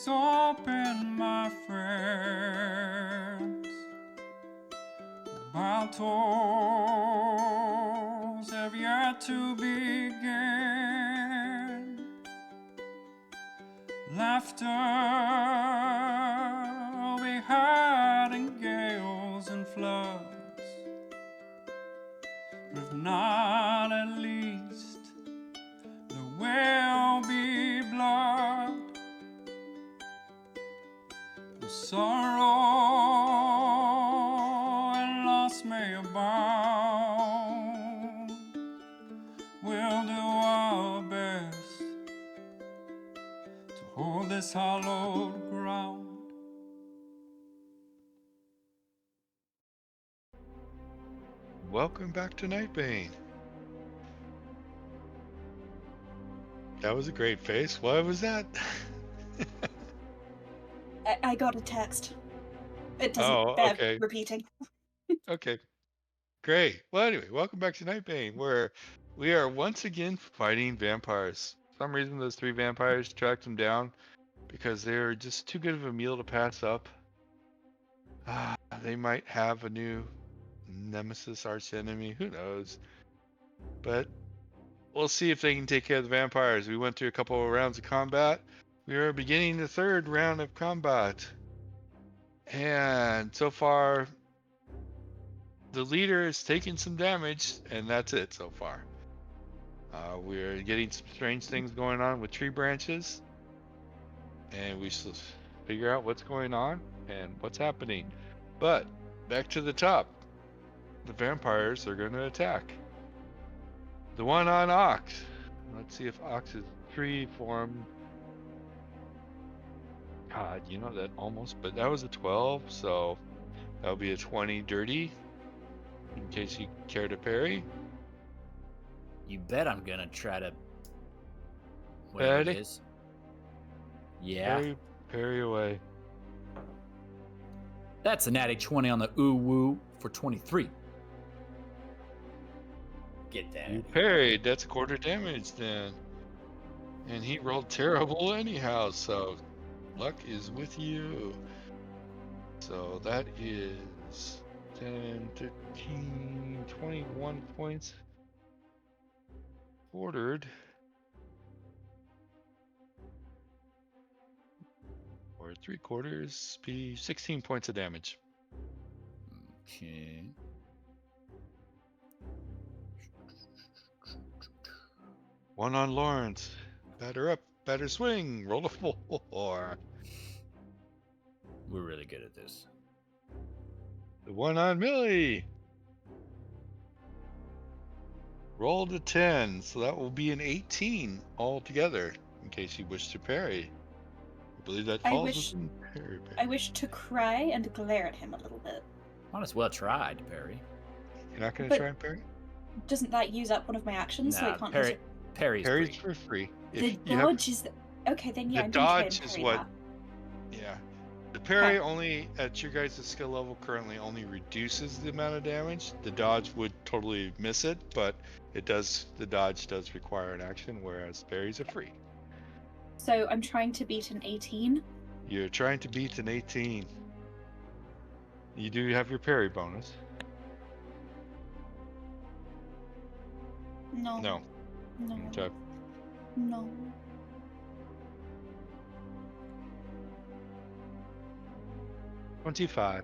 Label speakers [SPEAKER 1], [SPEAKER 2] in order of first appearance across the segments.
[SPEAKER 1] is open, my friends. Battles have yet to begin. Laughter will be had in gales and floods, but if not, at least there will be blood. The sorrow and loss may abound. We'll do our best to hold this hallowed ground.
[SPEAKER 2] Welcome back to Nightbane. That was a great face. What was that?
[SPEAKER 3] I got a text. It doesn't bear
[SPEAKER 2] Okay.
[SPEAKER 3] repeating.
[SPEAKER 2] Okay. Great. Well, anyway, welcome back to Nightbane, where we are once again fighting vampires. For some reason, those 3 vampires tracked them down because they're just too good of a meal to pass up. They might have a new nemesis, arch enemy. Who knows? But we'll see if they can take care of the vampires. We went through a couple of rounds of combat. We are beginning the 3rd round of combat. And so far, the leader is taking some damage, and that's it so far. We're getting some strange things going on with tree branches, and we should figure out what's going on and what's happening. But back to the top, the vampires are going to attack. The one on Ox. Let's see if Ox's tree form. God, you know that almost, but that was a 12, so that'll be a 20 dirty. In case you care to parry.
[SPEAKER 4] You bet I'm gonna try to. Whatever it is. Yeah.
[SPEAKER 2] Parry away.
[SPEAKER 4] That's a natty 20 on the ooh woo for 23. Get that.
[SPEAKER 2] You parried. That's quarter damage then. And he rolled terrible anyhow, so luck is with you. So that is 10, 13, 21 points. Ordered. Or 3/4 be 16 points of damage.
[SPEAKER 4] Okay.
[SPEAKER 2] One on Lawrence. Batter up, batter swing, roll a 4.
[SPEAKER 4] We're really good at this.
[SPEAKER 2] The one on Millie. Rolled a 10, so that will be an 18 altogether, in case you wish to parry. I believe that falls within parry.
[SPEAKER 3] I wish to cry and glare at him a little bit.
[SPEAKER 4] Might as well try to parry.
[SPEAKER 2] You're not going to try and parry?
[SPEAKER 3] Doesn't that use up one of my actions?
[SPEAKER 4] Nah,
[SPEAKER 3] so I can't
[SPEAKER 4] parry's
[SPEAKER 2] Parry's
[SPEAKER 4] free.
[SPEAKER 2] for free.
[SPEAKER 3] The dodge is... Okay, then yeah,
[SPEAKER 2] the
[SPEAKER 3] I'm going to try
[SPEAKER 2] dodge
[SPEAKER 3] and
[SPEAKER 2] is
[SPEAKER 3] parry
[SPEAKER 2] what...
[SPEAKER 3] that.
[SPEAKER 2] Yeah. The parry only, at your guys' skill level currently, only reduces the amount of damage. The dodge would totally miss it, but it does. The dodge does require an action, whereas parries are free.
[SPEAKER 3] So I'm trying to beat an 18.
[SPEAKER 2] You're trying to beat an 18. You do have your parry bonus.
[SPEAKER 3] No.
[SPEAKER 2] No.
[SPEAKER 3] No.
[SPEAKER 2] Okay.
[SPEAKER 3] No.
[SPEAKER 2] $25.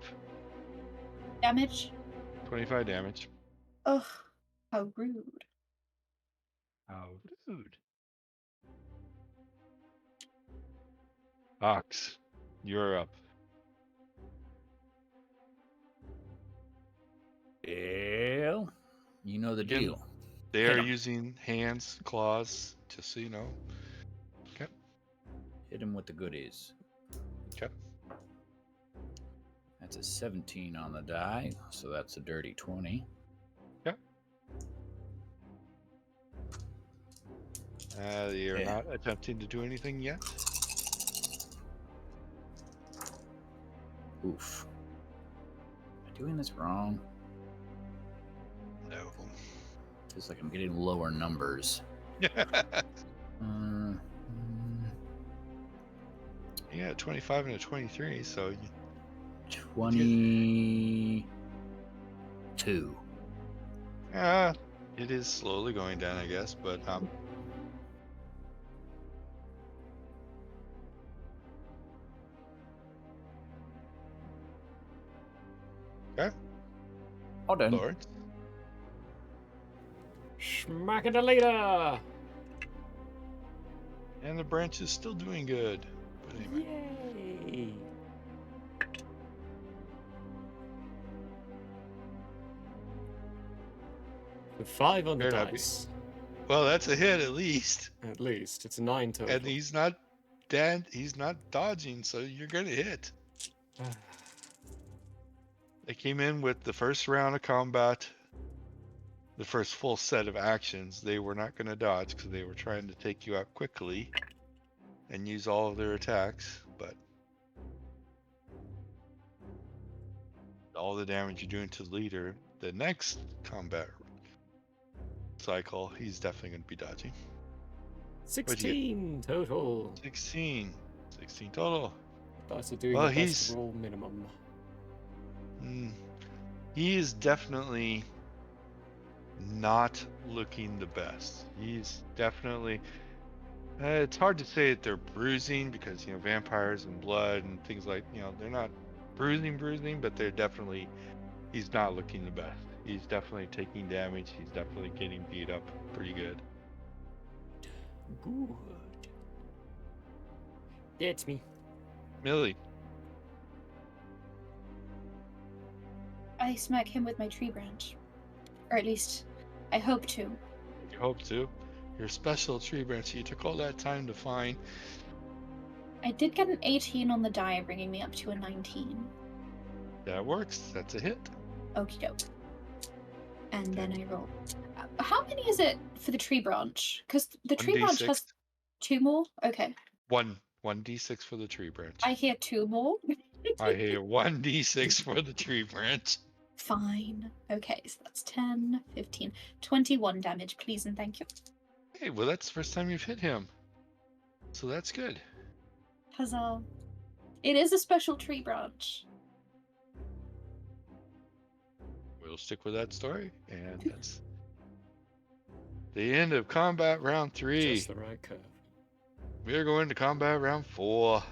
[SPEAKER 3] Damage?
[SPEAKER 2] 25 damage.
[SPEAKER 3] Ugh, how rude.
[SPEAKER 2] How rude. Ox, you're up.
[SPEAKER 4] Well, you know the deal.
[SPEAKER 2] They are using hands, claws, just so you know. Okay.
[SPEAKER 4] Hit him with the goodies.
[SPEAKER 2] Okay.
[SPEAKER 4] That's a 17 on the die, so that's a dirty 20.
[SPEAKER 2] Okay. You're not attempting to do anything yet?
[SPEAKER 4] Oof. Am I doing this wrong?
[SPEAKER 2] No.
[SPEAKER 4] Feels like I'm getting lower numbers.
[SPEAKER 2] Yeah, 25 and a 23, so
[SPEAKER 4] 22.
[SPEAKER 2] yeah, it is slowly going down, I guess, but okay,
[SPEAKER 4] All done.
[SPEAKER 2] Lawrence.
[SPEAKER 5] Smack it, leader!
[SPEAKER 2] And the branch is still doing good. But anyway.
[SPEAKER 5] Yay! With 5 on the
[SPEAKER 2] Better not be.
[SPEAKER 5] dice.
[SPEAKER 2] Well, that's a hit at least.
[SPEAKER 5] At least. It's a 9 total.
[SPEAKER 2] And he's not dodging, so you're gonna hit. They came in with the first round of combat, the first full set of actions. They were not gonna dodge because they were trying to take you out quickly and use all of their attacks, but all the damage you're doing to the leader, the next combat cycle, he's definitely going to be dodging.
[SPEAKER 5] 16 total.
[SPEAKER 2] 16 total.
[SPEAKER 5] Dice are doing
[SPEAKER 2] Well,
[SPEAKER 5] the best
[SPEAKER 2] he's-
[SPEAKER 5] roll minimum.
[SPEAKER 2] He is definitely not looking the best. He's definitely it's hard to say that they're bruising because vampires and blood and things like they're not bruising, but they're definitely, he's not looking the best. He's definitely taking damage. He's definitely getting beat up pretty good.
[SPEAKER 5] Good. That's me.
[SPEAKER 2] Millie.
[SPEAKER 3] I smack him with my tree branch. Or at least, I hope to.
[SPEAKER 2] You hope to. Your special tree branch you took all that time to find.
[SPEAKER 3] I did get an 18 on the die, bringing me up to a 19.
[SPEAKER 2] That works. That's a hit.
[SPEAKER 3] Okie doke. And then I roll. How many is it for the tree branch? Because the tree branch
[SPEAKER 2] 1d6.
[SPEAKER 3] has 2 more? Okay.
[SPEAKER 2] 1d6 for the tree branch.
[SPEAKER 3] I hear 2 more.
[SPEAKER 2] I hear 1d6 for the tree branch.
[SPEAKER 3] Fine. Okay, so that's 10, 15, 21 damage, please and thank you.
[SPEAKER 2] Hey, well, that's the first time you've hit him. So that's good.
[SPEAKER 3] Huzzah. It is a special tree branch.
[SPEAKER 2] We'll stick with that story. And that's the end of combat round 3.
[SPEAKER 5] Just the right curve.
[SPEAKER 2] We are going to combat round 4.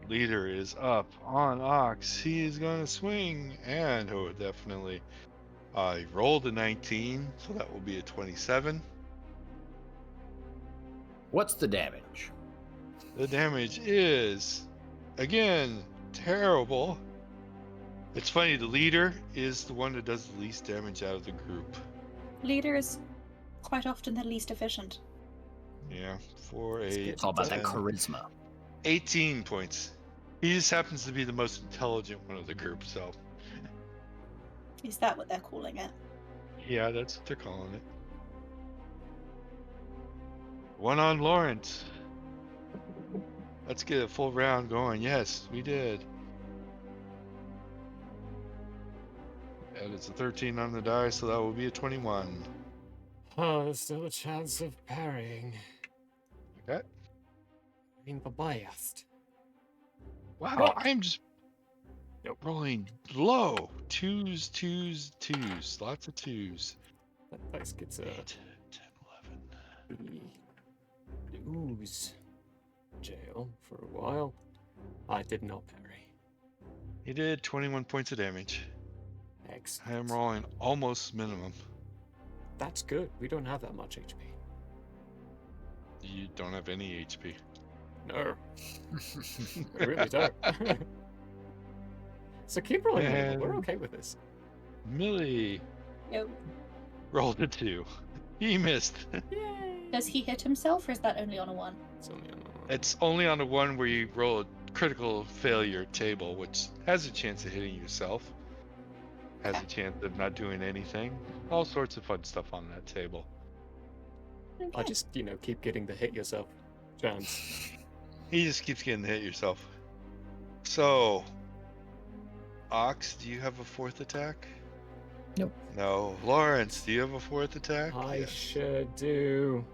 [SPEAKER 2] Leader is up on Ox. He is going to swing and definitely. He rolled a 19, so that will be a 27.
[SPEAKER 4] What's the damage?
[SPEAKER 2] The damage is, again, terrible. It's funny, the leader is the one that does the least damage out of the group.
[SPEAKER 3] Leader is quite often the least efficient.
[SPEAKER 2] Yeah, for a
[SPEAKER 4] It's all about that
[SPEAKER 2] 10,
[SPEAKER 4] charisma.
[SPEAKER 2] 18 points. He just happens to be the most intelligent one of the group, so
[SPEAKER 3] Is that what they're calling it?
[SPEAKER 2] yeah, that's what they're calling it. One on Lawrence. Let's get a full round going. Yes, we did. And it's a 13 on the die, so that will be a 21.
[SPEAKER 5] Oh, there's still a chance of parrying.
[SPEAKER 2] Okay.
[SPEAKER 5] In the biased.
[SPEAKER 2] Wow,
[SPEAKER 5] Nope.
[SPEAKER 2] I'm just
[SPEAKER 5] Nope.
[SPEAKER 2] rolling low. Twos. Lots of twos.
[SPEAKER 5] That dice gets
[SPEAKER 2] 8,
[SPEAKER 5] a
[SPEAKER 2] 10, 11.
[SPEAKER 5] ooze jail for a while. I did not parry.
[SPEAKER 2] He did 21 points of damage. I
[SPEAKER 5] Excellent.
[SPEAKER 2] am rolling almost minimum.
[SPEAKER 5] That's good. We don't have that much HP.
[SPEAKER 2] You don't have any HP.
[SPEAKER 5] No. We really don't. So keep rolling.
[SPEAKER 2] And-
[SPEAKER 5] We're okay with this.
[SPEAKER 2] Millie
[SPEAKER 3] Yo.
[SPEAKER 2] rolled a 2. He missed.
[SPEAKER 5] Yay!
[SPEAKER 3] Does he hit himself or is that only on a 1?
[SPEAKER 5] It's only on
[SPEAKER 2] It's only on the one where you roll a critical failure table, which has a chance of hitting yourself. Has a chance of not doing anything. All sorts of fun stuff on that table.
[SPEAKER 5] I just, keep getting the hit yourself chance.
[SPEAKER 2] He just keeps getting hit yourself. So, Ox, do you have a 4th attack? No. Lawrence, do you have a fourth attack?
[SPEAKER 5] I
[SPEAKER 2] Yes.
[SPEAKER 5] sure do.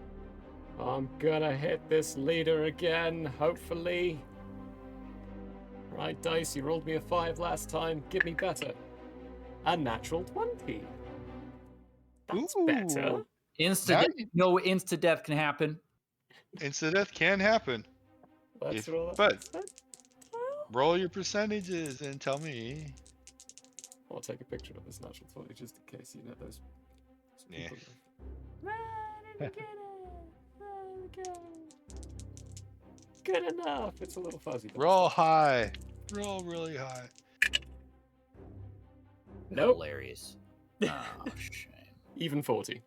[SPEAKER 5] I'm gonna hit this leader again, hopefully. Right, dice, you rolled me a 5 last time. Give me better. A natural 20. That's better.
[SPEAKER 2] Ooh.
[SPEAKER 4] Insta
[SPEAKER 2] Now
[SPEAKER 4] death. No, insta death can happen.
[SPEAKER 2] Instant death can happen.
[SPEAKER 5] Let's
[SPEAKER 2] If-
[SPEAKER 5] roll that.
[SPEAKER 2] but-
[SPEAKER 5] percent. Well,
[SPEAKER 2] Roll your percentages and tell me.
[SPEAKER 5] I'll take a picture of this natural 20 just in case, you know, those
[SPEAKER 2] Yeah.
[SPEAKER 5] people get it. There we go. Good enough. It's a little fuzzy. but
[SPEAKER 2] Roll high. Roll really high.
[SPEAKER 5] Nope.
[SPEAKER 4] Hilarious. Oh, shame.
[SPEAKER 5] Even 40.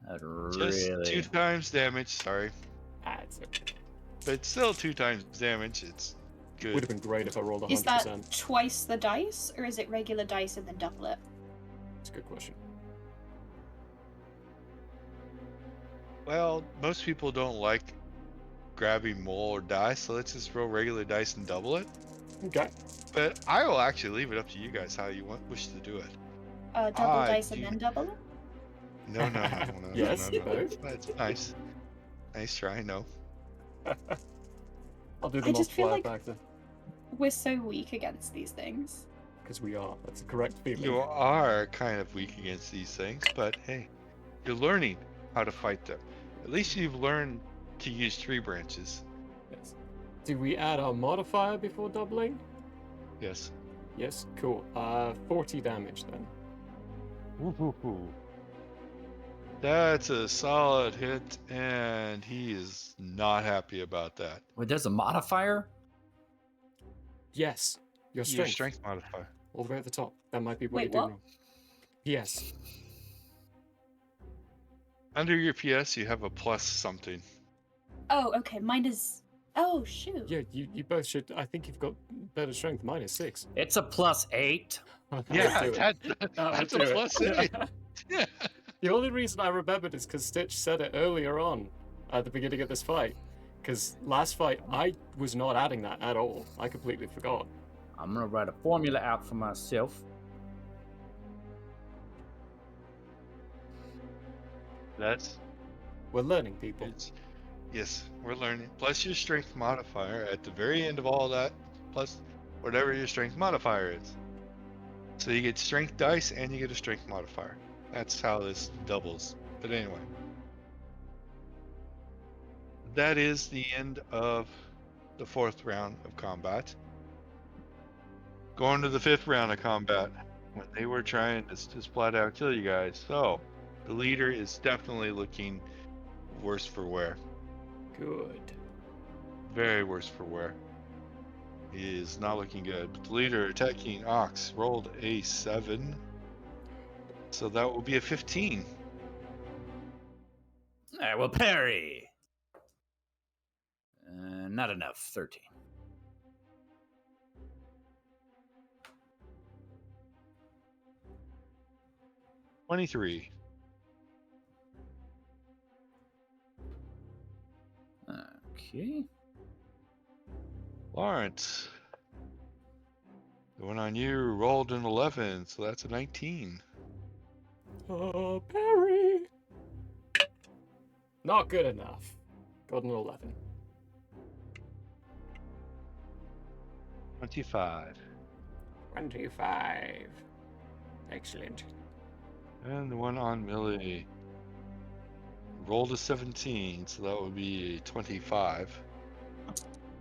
[SPEAKER 4] That
[SPEAKER 2] Just
[SPEAKER 4] really.
[SPEAKER 2] 2 times damage. Sorry.
[SPEAKER 5] Ah, it's okay.
[SPEAKER 2] But still 2 times damage. It's good.
[SPEAKER 5] Would have been great if I rolled 100%.
[SPEAKER 3] Is that twice the dice, or is it regular dice and then double it?
[SPEAKER 5] That's a good question.
[SPEAKER 2] Well, most people don't like grabbing more or dice, so let's just roll regular dice and double it.
[SPEAKER 5] Okay.
[SPEAKER 2] But I will actually leave it up to you guys how you wish to do it.
[SPEAKER 3] Double
[SPEAKER 2] I
[SPEAKER 3] dice and
[SPEAKER 2] do-
[SPEAKER 3] then double it?
[SPEAKER 2] No.
[SPEAKER 5] Yes,
[SPEAKER 2] no.
[SPEAKER 5] both.
[SPEAKER 2] That's nice. Nice try. No.
[SPEAKER 5] I'll do the
[SPEAKER 3] I just feel
[SPEAKER 5] multiplier
[SPEAKER 3] like-
[SPEAKER 5] factor.
[SPEAKER 3] We're so weak against these things.
[SPEAKER 5] Because we are. That's a correct feeling.
[SPEAKER 2] You are kind of weak against these things, but hey, you're learning how to fight them. At least you've learned to use tree branches.
[SPEAKER 5] Yes. Do we add our modifier before doubling?
[SPEAKER 2] Yes.
[SPEAKER 5] Yes, cool. 40 damage then.
[SPEAKER 2] That's a solid hit, and he is not happy about that.
[SPEAKER 4] Wait, there's a modifier?
[SPEAKER 5] Yes. Your
[SPEAKER 2] Your
[SPEAKER 5] strength.
[SPEAKER 2] strength modifier.
[SPEAKER 5] All the way at the top. That might be what
[SPEAKER 3] Wait,
[SPEAKER 5] you do
[SPEAKER 3] what?
[SPEAKER 5] wrong. Yes.
[SPEAKER 2] Under your PS, you have a plus something.
[SPEAKER 3] Oh, okay. Mine is. Oh, shoot.
[SPEAKER 5] Yeah, you both should. I think you've got better strength. Mine is 6.
[SPEAKER 4] It's a +8.
[SPEAKER 2] Yeah,
[SPEAKER 5] do it.
[SPEAKER 2] that's a
[SPEAKER 5] do it.
[SPEAKER 2] plus 8. Yeah.
[SPEAKER 5] The only reason I remembered is because Stitch said it earlier on at the beginning of this fight. Because last fight, I was not adding that at all. I completely forgot.
[SPEAKER 4] I'm gonna write a formula out for myself.
[SPEAKER 2] That's
[SPEAKER 5] We're learning, people.
[SPEAKER 2] yes, we're learning. Plus your strength modifier at the very end of all that, plus whatever your strength modifier is. So you get strength dice and you get a strength modifier. That's how this doubles. But anyway. That is the end of the 4th round of combat. Going to the 5th round of combat, when they were trying to just flat out kill you guys. So, the leader is definitely looking worse for wear.
[SPEAKER 5] Good.
[SPEAKER 2] Very worse for wear. He is not looking good. But the leader attacking Ox rolled a 7. So that will be a 15.
[SPEAKER 4] I will parry. Not enough. 13.
[SPEAKER 2] $23.
[SPEAKER 4] Okay.
[SPEAKER 2] Lawrence. The one on you rolled an 11, so that's a 19.
[SPEAKER 5] Parry. Not good enough. Got an 11.
[SPEAKER 2] 25.
[SPEAKER 5] 25. Excellent.
[SPEAKER 2] And the one on Millie rolled a 17, so that would be a 25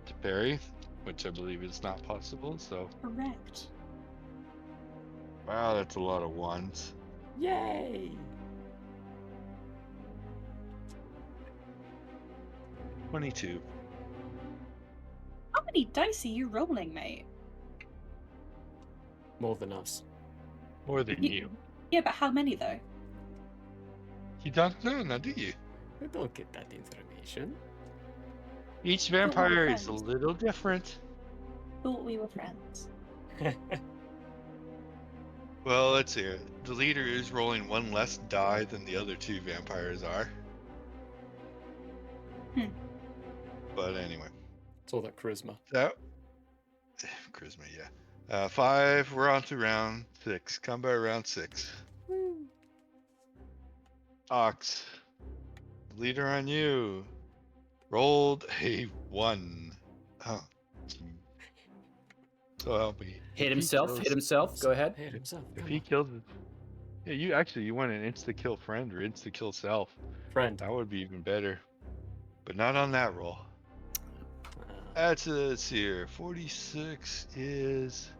[SPEAKER 2] to parry, which I believe is not possible. So,
[SPEAKER 3] Correct.
[SPEAKER 2] wow, that's a lot of ones.
[SPEAKER 5] Yay!
[SPEAKER 2] 22.
[SPEAKER 3] How many dice are you rolling, mate?
[SPEAKER 5] More than us.
[SPEAKER 2] More than you.
[SPEAKER 3] Yeah, but how many though?
[SPEAKER 2] You don't know, now do you?
[SPEAKER 5] I don't get that information.
[SPEAKER 2] Each
[SPEAKER 3] we're
[SPEAKER 2] vampire is a
[SPEAKER 3] friends.
[SPEAKER 2] little different.
[SPEAKER 3] Thought we were friends.
[SPEAKER 2] Well, let's see. The leader is rolling 1 less die than the other 2 vampires are. But anyway,
[SPEAKER 5] It's all that charisma.
[SPEAKER 2] that charisma, yeah. 5. We're on to round 6. Combat round 6. Ox, leader on you. Rolled a 1. Oh, gee. So help me.
[SPEAKER 4] Hit
[SPEAKER 2] If he
[SPEAKER 4] himself.
[SPEAKER 2] kills-
[SPEAKER 4] Hit himself. Go ahead.
[SPEAKER 5] Hit himself.
[SPEAKER 2] If
[SPEAKER 5] Come
[SPEAKER 2] he
[SPEAKER 5] on.
[SPEAKER 2] kills, yeah, you want an insta kill friend or insta kill self.
[SPEAKER 5] Friend.
[SPEAKER 2] That would be even better. But not on that roll.
[SPEAKER 5] Uh,
[SPEAKER 2] That's let's see here. 46 is.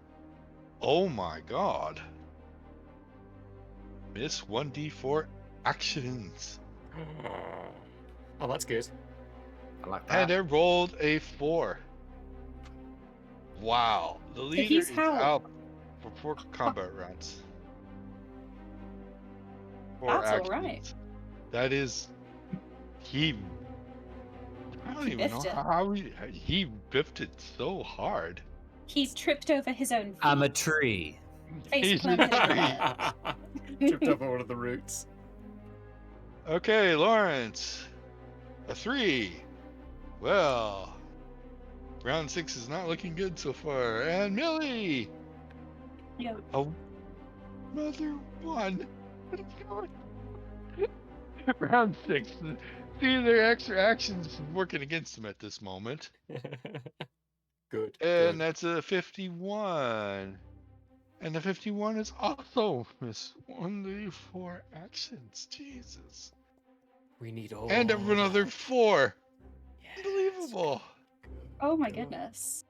[SPEAKER 2] Oh my god. Miss 1d4 actions.
[SPEAKER 5] oh, that's good.
[SPEAKER 4] I like
[SPEAKER 2] And
[SPEAKER 4] that.
[SPEAKER 2] it rolled a 4. Wow. The leader
[SPEAKER 3] he's
[SPEAKER 2] is
[SPEAKER 3] how-
[SPEAKER 2] out for 4 combat rounds. 4
[SPEAKER 3] That's
[SPEAKER 2] actions.
[SPEAKER 3] alright.
[SPEAKER 2] That is. He. I don't
[SPEAKER 3] He
[SPEAKER 2] even know
[SPEAKER 3] biffed it.
[SPEAKER 2] how he biffed it so hard.
[SPEAKER 3] He's tripped over his own feet.
[SPEAKER 4] I'm a tree.
[SPEAKER 3] Face
[SPEAKER 2] He's a
[SPEAKER 3] planted in the
[SPEAKER 2] tree.
[SPEAKER 5] Tripped over one of the roots.
[SPEAKER 2] Okay, Lawrence. A 3. Well, round 6 is not looking good so far. And Millie.
[SPEAKER 3] Yo,
[SPEAKER 2] Another 1. Round 6. See, their extra actions working against them at this moment.
[SPEAKER 5] Good.
[SPEAKER 2] And
[SPEAKER 5] good.
[SPEAKER 2] that's a 51. And the 51 is also miss 1d4 actions. Jesus.
[SPEAKER 5] We need all.
[SPEAKER 2] And another
[SPEAKER 5] that.
[SPEAKER 2] 4.
[SPEAKER 5] Yes.
[SPEAKER 2] Unbelievable.
[SPEAKER 3] oh my
[SPEAKER 5] Good.
[SPEAKER 3] goodness.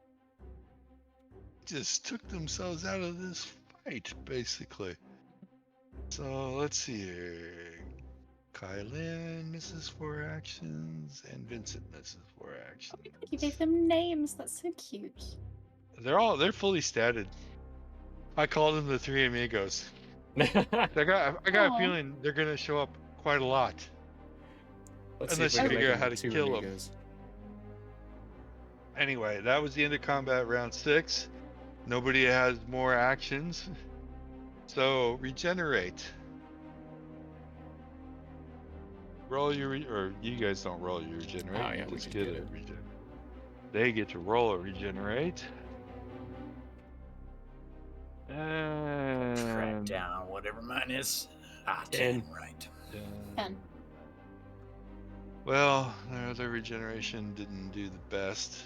[SPEAKER 2] Just took themselves out of this fight, basically. So let's see here. Kylin misses 4 actions, and Vincent misses 4 actions.
[SPEAKER 3] You gave them names. That's so cute.
[SPEAKER 2] They're fully statted. I called them the 3 amigos. I got a
[SPEAKER 3] Aw.
[SPEAKER 2] feeling they're gonna show up quite a lot.
[SPEAKER 5] Let's
[SPEAKER 2] Unless
[SPEAKER 5] see if we
[SPEAKER 2] you
[SPEAKER 5] can
[SPEAKER 2] figure
[SPEAKER 5] make
[SPEAKER 2] out how
[SPEAKER 5] them
[SPEAKER 2] to
[SPEAKER 5] two
[SPEAKER 2] kill 'em.
[SPEAKER 5] amigos.
[SPEAKER 2] Anyway, that was the end of combat round 6. Nobody has more actions. So regenerate. Roll your or you guys don't roll your regenerate.
[SPEAKER 5] Oh, yeah,
[SPEAKER 2] you
[SPEAKER 5] we
[SPEAKER 2] just
[SPEAKER 5] just
[SPEAKER 2] get
[SPEAKER 5] get
[SPEAKER 2] a
[SPEAKER 5] it.
[SPEAKER 2] regenerate. They get to roll a regenerate.
[SPEAKER 4] Track
[SPEAKER 2] And
[SPEAKER 4] down whatever mine is. Ah,
[SPEAKER 5] 10.
[SPEAKER 4] 10. Right.
[SPEAKER 3] 10.
[SPEAKER 2] well, their regeneration didn't do the best.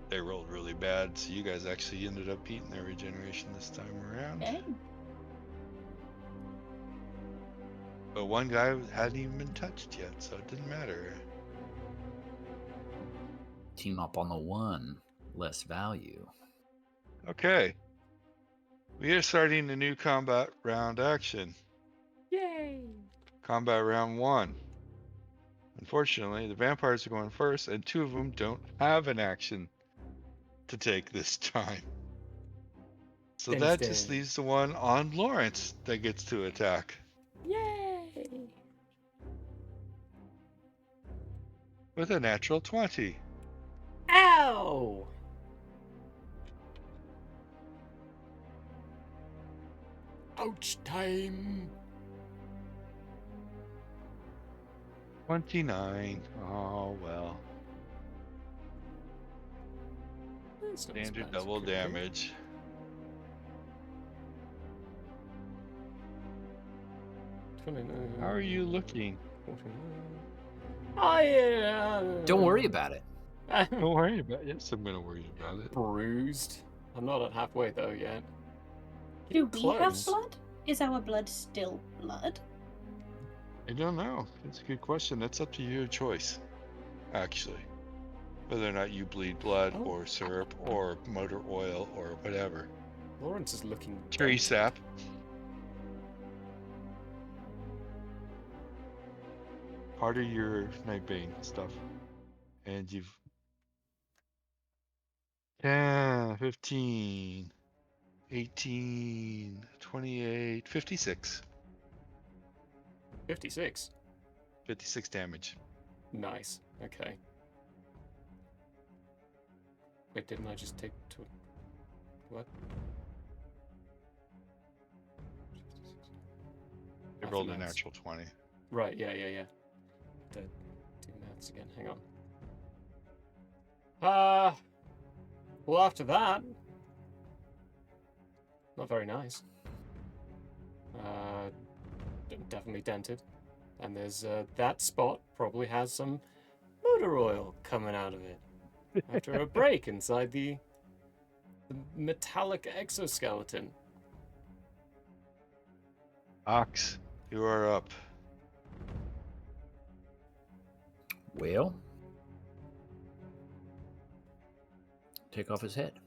[SPEAKER 2] They rolled really bad, so you guys actually ended up beating their regeneration this time around.
[SPEAKER 3] Okay.
[SPEAKER 2] But one guy hadn't even been touched yet, so it didn't matter.
[SPEAKER 4] Team up on the 1. Less value.
[SPEAKER 2] Okay. We are starting a new combat round action.
[SPEAKER 5] Yay!
[SPEAKER 2] Combat round 1. Unfortunately, the vampires are going first, and 2 of them don't have an action to take this time. So
[SPEAKER 5] Ding,
[SPEAKER 2] that
[SPEAKER 5] ding.
[SPEAKER 2] just leaves the one on Lawrence that gets to attack.
[SPEAKER 5] Yay!
[SPEAKER 2] With a natural 20.
[SPEAKER 5] Ow! Ouch time!
[SPEAKER 2] 29. Oh, well.
[SPEAKER 5] That's not as
[SPEAKER 2] Standard
[SPEAKER 5] bad as it
[SPEAKER 2] double
[SPEAKER 5] could be.
[SPEAKER 2] damage. How are you looking?
[SPEAKER 5] 49. I
[SPEAKER 4] Don't worry about it.
[SPEAKER 2] Don't worry about it. Yes, I'm going to worry about it.
[SPEAKER 5] Bruised. I'm not at halfway though yet.
[SPEAKER 3] Do we have
[SPEAKER 5] Close.
[SPEAKER 3] blood? Is our blood still blood?
[SPEAKER 2] I don't know. That's a good question. That's up to your choice, actually. Whether or not you bleed blood
[SPEAKER 5] Oh.
[SPEAKER 2] or syrup or motor oil or whatever.
[SPEAKER 5] Lawrence is looking
[SPEAKER 2] Tree
[SPEAKER 5] dented.
[SPEAKER 2] sap. Part of your Nightbane stuff. And you've 10, 15, 18, 28, 56.
[SPEAKER 5] 56.
[SPEAKER 2] 56 damage.
[SPEAKER 5] Nice. Okay. Wait, didn't I just take two? What?
[SPEAKER 2] It rolled a
[SPEAKER 5] Mathematics.
[SPEAKER 2] natural 20.
[SPEAKER 5] Right, yeah. Do maths again. Hang on. Well, after that, not very nice. Definitely dented. And there's that spot probably has some motor oil coming out of it after a break inside the metallic exoskeleton.
[SPEAKER 2] Ox, you are up.
[SPEAKER 4] Well, take off his head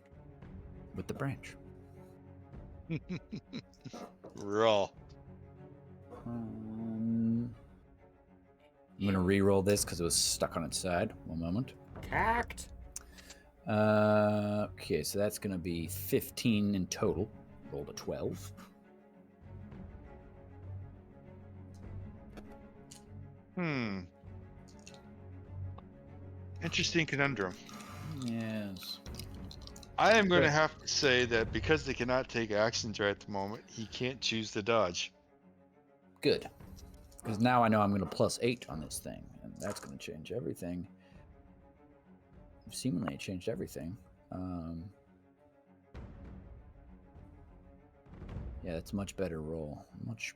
[SPEAKER 4] with the branch.
[SPEAKER 2] Roll.
[SPEAKER 4] I'm gonna re-roll this because it was stuck on its side. One moment.
[SPEAKER 5] Cacked.
[SPEAKER 4] Okay, so that's gonna be 15 in total. Rolled a 12.
[SPEAKER 2] Interesting conundrum.
[SPEAKER 4] Yes.
[SPEAKER 2] I am going to have to say that because they cannot take actions right at the moment, he can't choose to dodge.
[SPEAKER 4] Good. Because now I know I'm gonna +8 on this thing, and that's gonna change everything. Seemingly it changed everything. Yeah, that's a much better roll. Much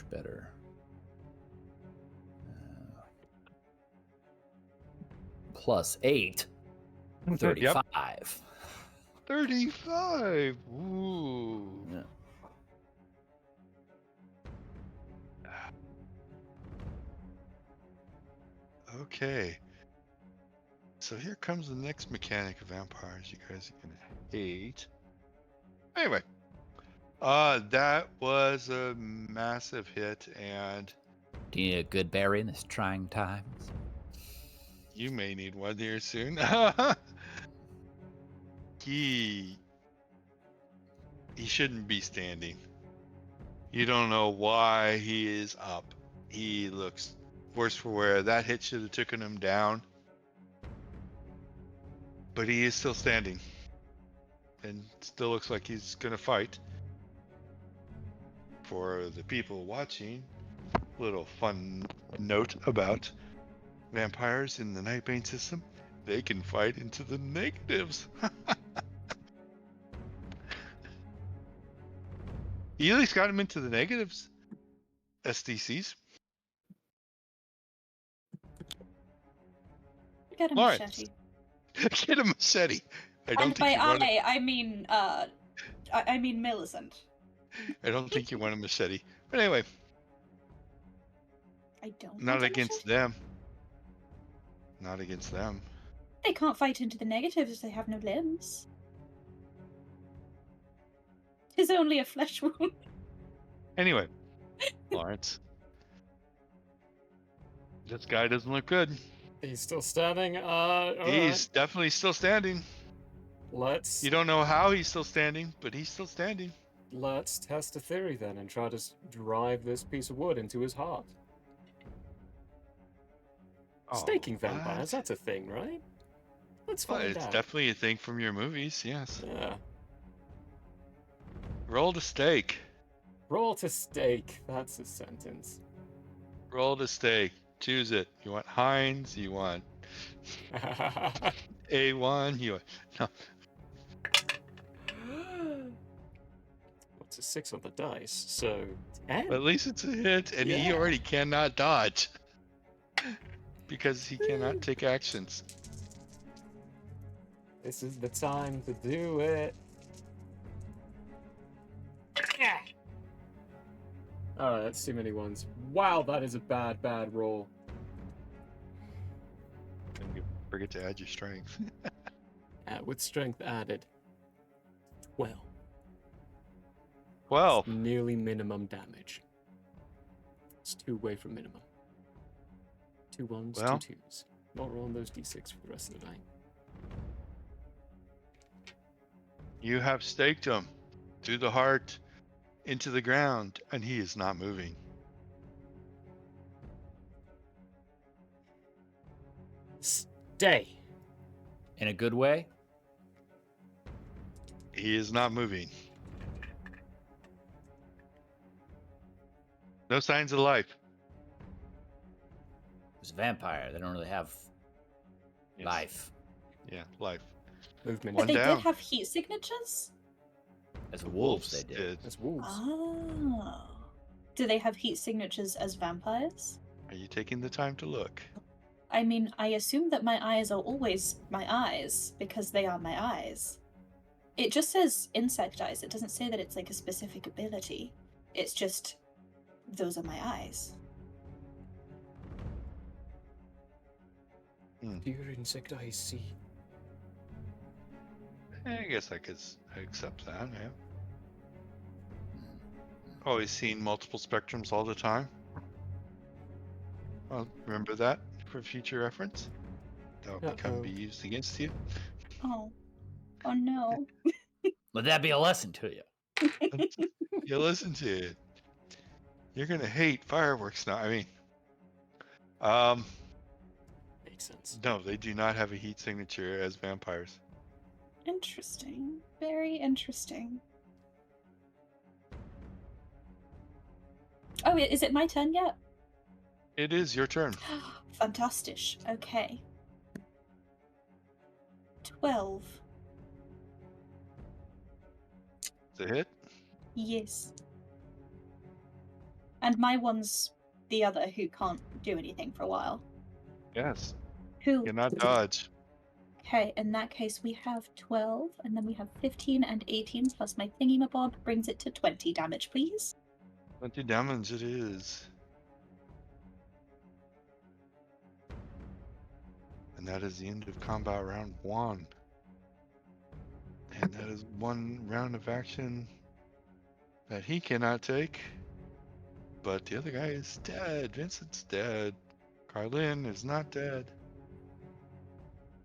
[SPEAKER 4] better. +8. 35.
[SPEAKER 2] Yep. 35. Ooh.
[SPEAKER 4] Yeah.
[SPEAKER 2] Okay. So here comes the next mechanic of vampires you guys are gonna hate. Anyway. That was a massive hit, and
[SPEAKER 4] Do you need a good berry in this trying times?
[SPEAKER 2] you may need one here soon. He shouldn't be standing. You don't know why he is up. He looks worse for wear. That hit should have taken him down. But he is still standing. And still looks like he's gonna fight. For the people watching, little fun note about vampires in the Nightbane system. They can fight into the negatives. You at least got him into the negatives. SDCs.
[SPEAKER 3] Get a
[SPEAKER 2] Lawrence.
[SPEAKER 3] machete.
[SPEAKER 2] Get a machete. I don't
[SPEAKER 3] And
[SPEAKER 2] think
[SPEAKER 3] by
[SPEAKER 2] you want
[SPEAKER 3] I mean Millicent.
[SPEAKER 2] I don't think you want a machete. But anyway,
[SPEAKER 3] I don't.
[SPEAKER 2] not
[SPEAKER 3] want a
[SPEAKER 2] against
[SPEAKER 3] machete.
[SPEAKER 2] them. Not against them.
[SPEAKER 3] They can't fight into the negatives if they have no limbs. Tis only a flesh wound.
[SPEAKER 2] Anyway, Lawrence. This guy doesn't look good.
[SPEAKER 5] He's still standing.
[SPEAKER 2] He's definitely still standing.
[SPEAKER 5] Let's
[SPEAKER 2] You don't know how he's still standing, but he's still standing.
[SPEAKER 5] let's test a theory then and try to drive this piece of wood into his heart. Staking vampires, that's a thing, right? Let's
[SPEAKER 2] Well,
[SPEAKER 5] find
[SPEAKER 2] it's
[SPEAKER 5] out.
[SPEAKER 2] definitely a thing from your movies, yes.
[SPEAKER 5] Yeah.
[SPEAKER 2] Roll to stake.
[SPEAKER 5] Roll to stake. That's a sentence.
[SPEAKER 2] Roll to stake. Choose it. You want Heinz? You want A1? You want... No.
[SPEAKER 5] What's a 6 on the dice? So 10.
[SPEAKER 2] But at least it's a hit, and he
[SPEAKER 5] Yeah.
[SPEAKER 2] already cannot dodge. Because he cannot take actions.
[SPEAKER 5] This is the time to do it. Alright, that's too many ones. Wow, that is a bad roll.
[SPEAKER 2] And you forget to add your strength.
[SPEAKER 5] With strength added. 12.
[SPEAKER 2] 12.
[SPEAKER 5] Nearly minimum damage. It's 2 away from minimum. 2 ones,
[SPEAKER 2] Well.
[SPEAKER 5] 2 twos. Not rolling those d6 for the rest of the night.
[SPEAKER 2] You have staked him through the heart into the ground, and he is not moving.
[SPEAKER 5] Stay.
[SPEAKER 4] In a good way?
[SPEAKER 2] He is not moving. No signs of life.
[SPEAKER 4] It's a vampire. They don't really have
[SPEAKER 2] Yes.
[SPEAKER 4] life.
[SPEAKER 2] Yeah, life.
[SPEAKER 5] Movement.
[SPEAKER 2] One
[SPEAKER 3] But they
[SPEAKER 2] down.
[SPEAKER 3] did have heat signatures?
[SPEAKER 4] As wolves, they did.
[SPEAKER 5] That's wolves.
[SPEAKER 3] Oh. Do they have heat signatures as vampires?
[SPEAKER 2] Are you taking the time to look?
[SPEAKER 3] I mean, I assume that my eyes are always my eyes, because they are my eyes. It just says insect eyes. It doesn't say that it's like a specific ability. It's just, those are my eyes.
[SPEAKER 5] Do your insect eyes see?
[SPEAKER 2] I guess I accept that, yeah. Always seen multiple spectrums all the time. Well, remember that for future reference? That'll be used against you.
[SPEAKER 3] Oh. Oh no.
[SPEAKER 4] Let that be a lesson to you.
[SPEAKER 2] You listen to it. You're gonna hate fireworks now. I mean,
[SPEAKER 5] Makes sense.
[SPEAKER 2] no, they do not have a heat signature as vampires.
[SPEAKER 3] Interesting. Very interesting. Oh, is it my turn yet?
[SPEAKER 2] It is your turn.
[SPEAKER 3] Fantastic. Okay. 12.
[SPEAKER 2] It's a hit.
[SPEAKER 3] Yes. And my one's the other who can't do anything for a while.
[SPEAKER 2] Yes.
[SPEAKER 3] Who?
[SPEAKER 2] Cannot dodge.
[SPEAKER 3] Okay, in that case we have 12, and then we have 15 and 18 plus my thingy-mabob brings it to 20 damage, please.
[SPEAKER 2] 20 damage it is. And that is the end of combat round 1. And that is one round of action that he cannot take. But the other guy is dead. Vincent's dead. Carlin is not dead.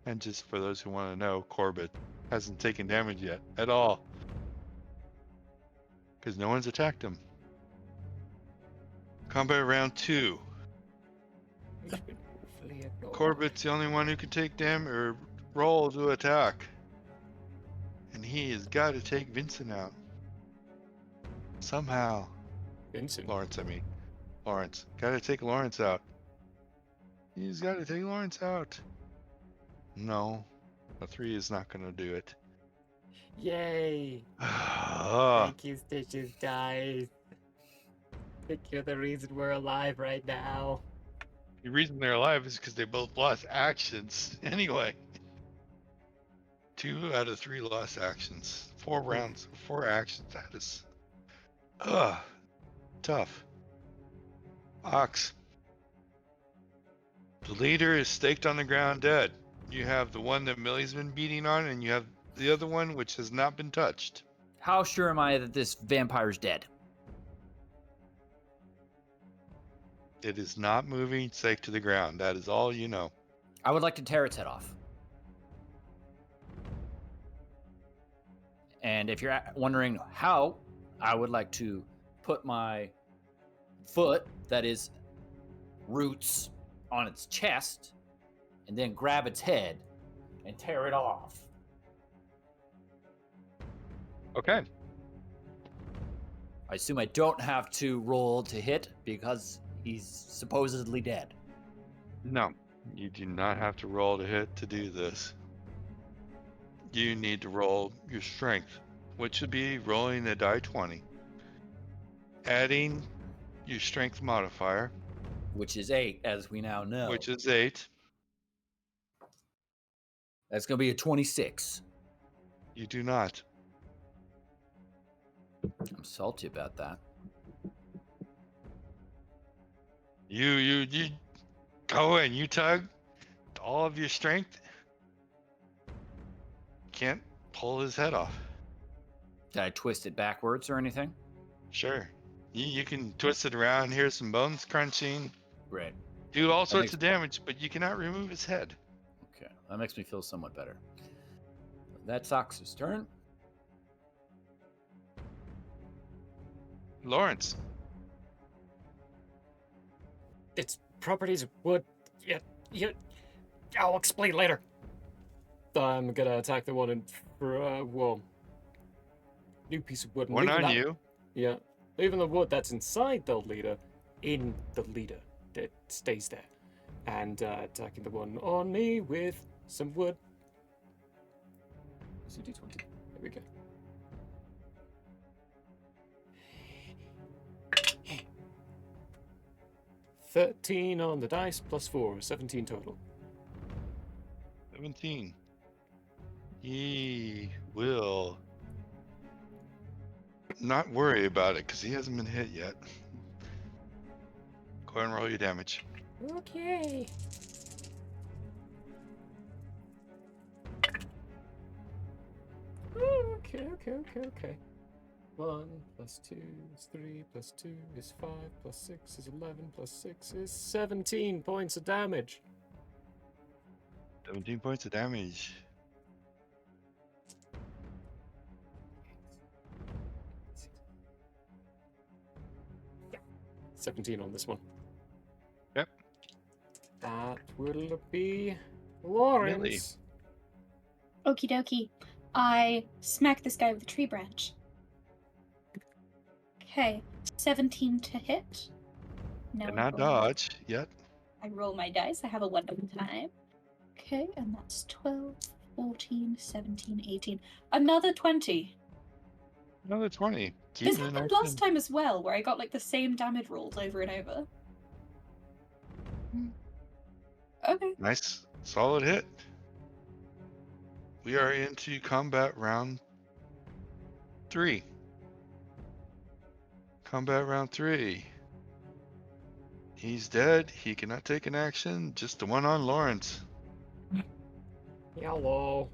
[SPEAKER 2] And just for those who want to know, Corbett hasn't taken damage yet at all. Because no one's attacked him. Combat round 2.
[SPEAKER 5] He's been awfully ignored.
[SPEAKER 2] Corbett's the only one who can take damage or roll to attack. And he has got to take Vincent out. Somehow.
[SPEAKER 5] Vincent.
[SPEAKER 2] Lawrence, I mean. Lawrence. Got to take Lawrence out. He's got to take Lawrence out. No. A 3 is not going to do it.
[SPEAKER 5] Yay!
[SPEAKER 2] Ah,
[SPEAKER 5] Thank you, Stitches Dice. I think you're the reason we're alive right now.
[SPEAKER 2] the reason they're alive is because they both lost actions. Anyway. 2 out of 3 lost actions. 4 rounds, 4 actions. That is tough. Ox. The leader is staked on the ground dead. You have the one that Millie's been beating on, and you have the other one which has not been touched.
[SPEAKER 4] How sure am I that this vampire's dead?
[SPEAKER 2] It is not moving, staked to the ground. That is all you know.
[SPEAKER 4] I would like to tear its head off. And if you're wondering how, I would like to put my foot, that is roots, on its chest, and then grab its head and tear it off.
[SPEAKER 2] Okay.
[SPEAKER 4] I assume I don't have to roll to hit because he's supposedly dead.
[SPEAKER 2] No, you do not have to roll to hit to do this. You need to roll your strength, which would be rolling a die 20. Adding your strength modifier,
[SPEAKER 4] Which is 8, as we now know.
[SPEAKER 2] which is 8.
[SPEAKER 4] That's going to be a 26.
[SPEAKER 2] You do not.
[SPEAKER 4] I'm salty about that.
[SPEAKER 2] You go and you tug all of your strength. Can't pull his head off.
[SPEAKER 4] Did I twist it backwards or anything?
[SPEAKER 2] Sure. You can twist it around, hear some bones crunching,
[SPEAKER 4] Great.
[SPEAKER 2] do all
[SPEAKER 4] That
[SPEAKER 2] sorts
[SPEAKER 4] makes-
[SPEAKER 2] of damage, but you cannot remove his head.
[SPEAKER 4] Okay, that makes me feel somewhat better. That's Ox's turn.
[SPEAKER 2] Lawrence.
[SPEAKER 5] Its properties would. I'll explain later. I'm gonna attack the one in. Well. New piece of wood. and
[SPEAKER 2] One
[SPEAKER 5] leaving
[SPEAKER 2] on
[SPEAKER 5] that-
[SPEAKER 2] you.
[SPEAKER 5] Yeah. Leaving the wood that's inside the leader in the leader that stays there. And attacking the one on me with some wood Where's the d20? There we go. $13 on the dice, plus 4, 17 total.
[SPEAKER 2] 17. He will not worry about it because he hasn't been hit yet. Go ahead and roll your damage.
[SPEAKER 5] Okay. Okay. 1 plus 2 is 3 plus 2 is 5 plus 6 is 11 plus 6 is 17 points of damage.
[SPEAKER 2] 17 points of damage.
[SPEAKER 5] 17 on this one.
[SPEAKER 2] Yep.
[SPEAKER 5] That will be Lawrence.
[SPEAKER 3] Okie dokie. I smack this guy with a tree branch. Okay, 17 to hit. Now
[SPEAKER 2] And
[SPEAKER 3] I
[SPEAKER 2] not
[SPEAKER 3] roll-
[SPEAKER 2] dodge yet.
[SPEAKER 3] I roll my dice. I have a wonderful time. Okay, and that's 12, 14, 17, 18. Another 20.
[SPEAKER 2] Another 20.
[SPEAKER 3] This
[SPEAKER 2] Keeping it
[SPEAKER 3] happened
[SPEAKER 2] nice
[SPEAKER 3] last
[SPEAKER 2] and-
[SPEAKER 3] time as well, where I got like the same damage rolls over and over. Okay.
[SPEAKER 2] Nice, solid hit. We are into combat round 3. Combat round 3. He's dead. He cannot take an action. Just the one on Lawrence.
[SPEAKER 5] Hello.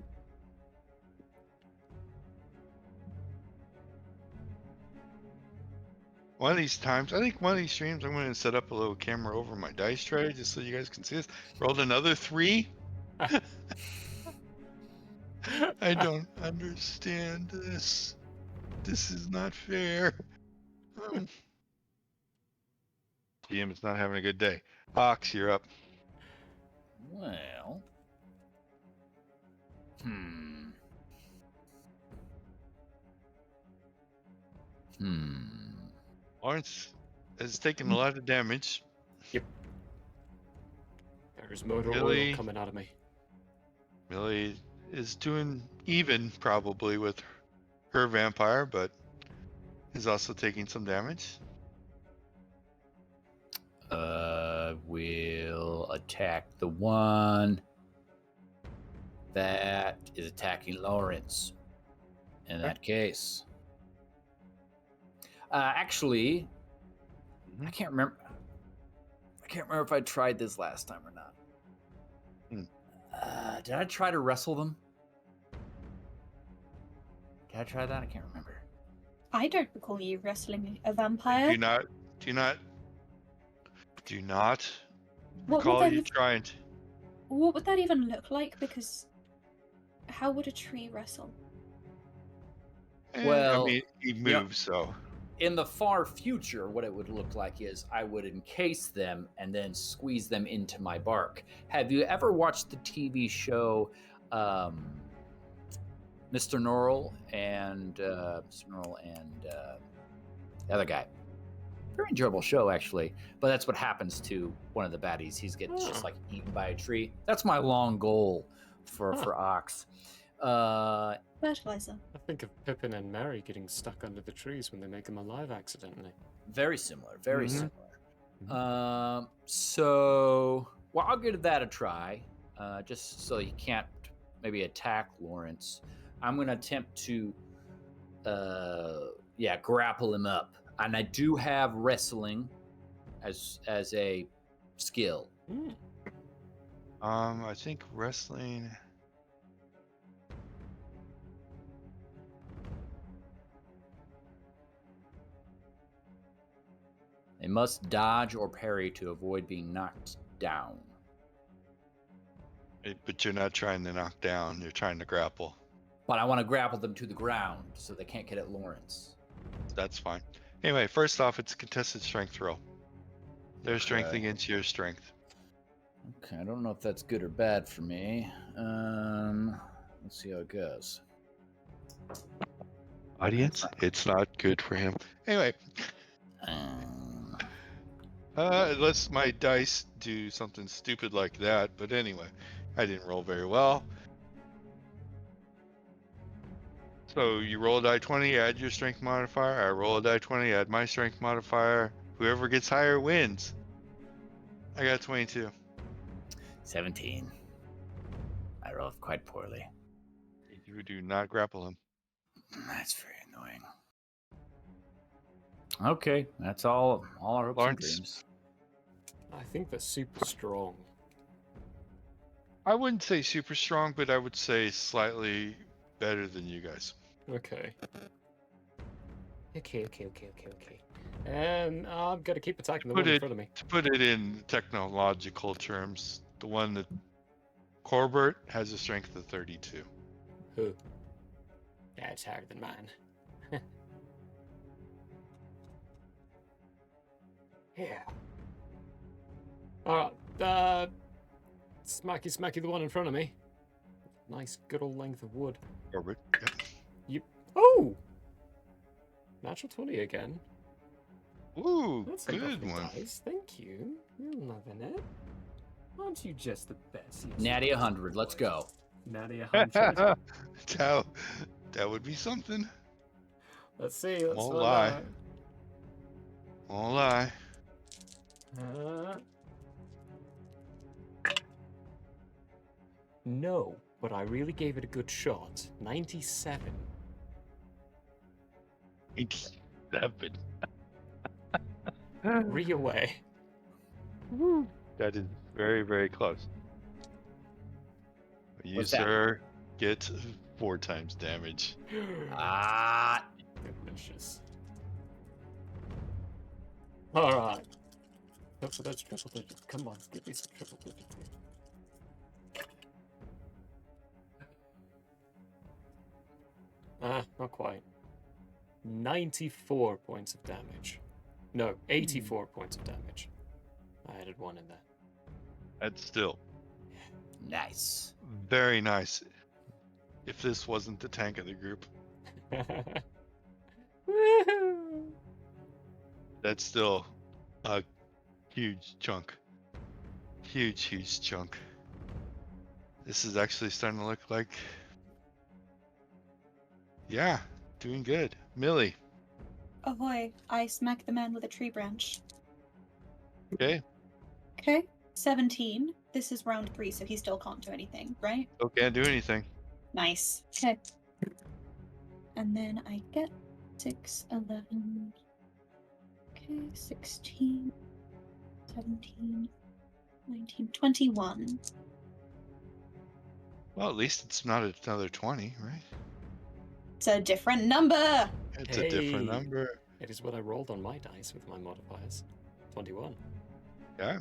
[SPEAKER 2] One of these times, I think one of these streams, I'm going to set up a little camera over my dice tray just so you guys can see this. Rolled another 3. I don't understand this. This is not fair. GM is not having a good day. Ox, you're up.
[SPEAKER 4] Well.
[SPEAKER 2] Lawrence has taken a lot of damage.
[SPEAKER 5] There's motor
[SPEAKER 2] Really?
[SPEAKER 5] oil coming out of me.
[SPEAKER 2] Millie is doing even probably with her vampire, but is also taking some damage.
[SPEAKER 4] We'll attack the one that is attacking Lawrence. In that case. Actually,
[SPEAKER 2] Mhm.
[SPEAKER 4] I can't remember. I can't remember if I tried this last time or not. Did I try to wrestle them? Did I try that? I can't remember.
[SPEAKER 3] I don't recall you wrestling a vampire.
[SPEAKER 2] Do not
[SPEAKER 3] What would
[SPEAKER 2] recall
[SPEAKER 3] that
[SPEAKER 2] you
[SPEAKER 3] have-
[SPEAKER 2] trying to.
[SPEAKER 3] What would that even look like? Because how would a tree wrestle?
[SPEAKER 4] Well,
[SPEAKER 2] I mean, he
[SPEAKER 4] know-
[SPEAKER 2] moves, so.
[SPEAKER 4] In the far future, what it would look like is I would encase them and then squeeze them into my bark. Have you ever watched the TV show Mr. Norrell and the other guy? Very enjoyable show, actually. But that's what happens to one of the baddies. He gets just like eaten by a tree. That's my long goal for Ox.
[SPEAKER 3] Fertilizer.
[SPEAKER 5] I think of Pippin and Merry getting stuck under the trees when they make them alive accidentally.
[SPEAKER 4] Very similar. Very
[SPEAKER 2] Mhm.
[SPEAKER 4] similar. So, well, I'll give that a try. Just so he can't maybe attack Lawrence. I'm going to attempt to, grapple him up. And I do have wrestling as a skill.
[SPEAKER 2] I think wrestling.
[SPEAKER 4] They must dodge or parry to avoid being knocked down.
[SPEAKER 2] But you're not trying to knock down, you're trying to grapple.
[SPEAKER 4] But I want to grapple them to the ground so they can't get at Lawrence.
[SPEAKER 2] That's fine. Anyway, first off, it's a contested strength roll. Their strength
[SPEAKER 4] Okay.
[SPEAKER 2] against your strength.
[SPEAKER 4] Okay, I don't know if that's good or bad for me. Let's see how it goes.
[SPEAKER 2] Audience, it's not good for him. Anyway, unless my dice do something stupid like that. But anyway, I didn't roll very well. So you roll a die 20, add your strength modifier. I roll a die 20, add my strength modifier. Whoever gets higher wins. I got 22.
[SPEAKER 4] 17. I rolled quite poorly.
[SPEAKER 2] You do not grapple him.
[SPEAKER 4] That's very annoying. Okay, that's all our hopes
[SPEAKER 2] Lawrence?
[SPEAKER 4] and dreams.
[SPEAKER 5] I think they're super strong.
[SPEAKER 2] I wouldn't say super strong, but I would say slightly better than you guys.
[SPEAKER 5] Okay. Okay. I'm gonna keep attacking the one in front of me.
[SPEAKER 2] To put it in technological terms, the one that Corbett has a strength of 32.
[SPEAKER 5] Who? Yeah, it's higher than mine. Yeah. Alright, smacky the one in front of me. Nice good old length of wood.
[SPEAKER 2] Corbett, yep.
[SPEAKER 5] Oh! Natural 20 again.
[SPEAKER 2] Ooh,
[SPEAKER 5] That's a
[SPEAKER 2] good
[SPEAKER 5] lovely
[SPEAKER 2] one.
[SPEAKER 5] dice. Thank you. You're loving it. Aren't you just the best? You
[SPEAKER 4] Natty 100, let's go.
[SPEAKER 5] Natty 100.
[SPEAKER 2] That would be something.
[SPEAKER 5] Let's see. Let's
[SPEAKER 2] Won't
[SPEAKER 5] find
[SPEAKER 2] lie.
[SPEAKER 5] out.
[SPEAKER 2] Won't lie.
[SPEAKER 5] No, but I really gave it a good shot. 97.
[SPEAKER 2] 87.
[SPEAKER 5] Away.
[SPEAKER 2] That is very, very close. You,
[SPEAKER 4] What's that?
[SPEAKER 2] sir, get 4 times damage.
[SPEAKER 4] Ah,
[SPEAKER 5] Delicious. Alright. Triple digit. Come on, give me some triple digit. Not quite. 94 points of damage. No, 84 points of damage. I added 1 in there.
[SPEAKER 2] That's still
[SPEAKER 4] nice.
[SPEAKER 2] very nice. If this wasn't the tank of the group,
[SPEAKER 5] Woohoo!
[SPEAKER 2] that's still a huge chunk. Huge chunk. This is actually starting to look like, yeah, doing good. Millie,
[SPEAKER 3] Ahoy! I smack the man with a tree branch.
[SPEAKER 2] okay?
[SPEAKER 3] Okay. 17. This is round 3, so he still can't do anything, right?
[SPEAKER 2] Still can't do anything.
[SPEAKER 3] Nice. Okay. And then I get 6, 11. Okay, 16, 17, 19, 21.
[SPEAKER 2] Well, at least it's not another 20, right?
[SPEAKER 3] It's a different number!
[SPEAKER 2] It's a different
[SPEAKER 5] Hey.
[SPEAKER 2] number.
[SPEAKER 5] It is what I rolled on my dice with my modifiers. 21.
[SPEAKER 2] Yeah.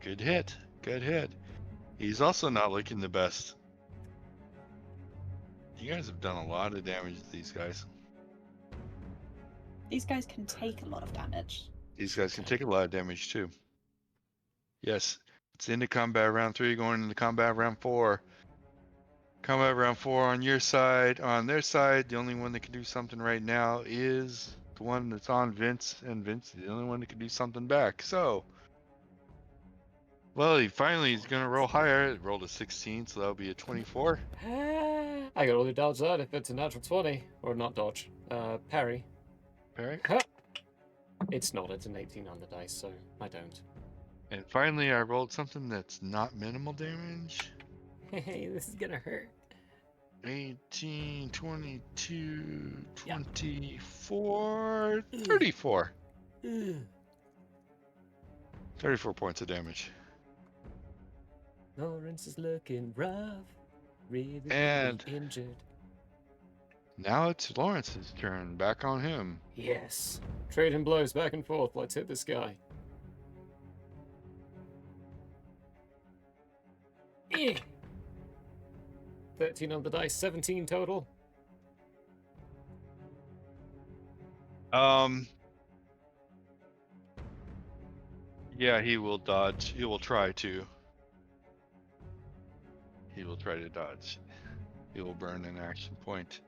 [SPEAKER 2] Good hit. Good hit. He's also not looking the best. You guys have done a lot of damage to these guys.
[SPEAKER 3] These guys can take a lot of damage.
[SPEAKER 2] These guys can take a lot of damage too. Yes. It's into combat round 3, going into combat round 4. Combat round 4 on your side. On their side, the only one that can do something right now is the one that's on Vince, and Vince is the only one that can do something back. So, well, he's going to roll higher. It rolled a 16, so that'll be a 24.
[SPEAKER 5] I got all the dodge that if it's a natural 20. Or not dodge. Parry.
[SPEAKER 2] Parry.
[SPEAKER 5] It's not. It's an 18 on the dice, so I don't.
[SPEAKER 2] And finally, I rolled something that's not minimal damage.
[SPEAKER 5] Hey, this is gonna hurt.
[SPEAKER 2] 18, 22, 24, 34. 34 points of damage.
[SPEAKER 5] Lawrence is looking rough. Really,
[SPEAKER 2] And-
[SPEAKER 5] really injured.
[SPEAKER 2] Now it's Lawrence's turn. Back on him.
[SPEAKER 5] Yes. Trading blows back and forth. Let's hit this guy. 13 on the dice, 17 total.
[SPEAKER 2] Yeah, he will dodge. He will try to. He will try to dodge. He will burn an action point.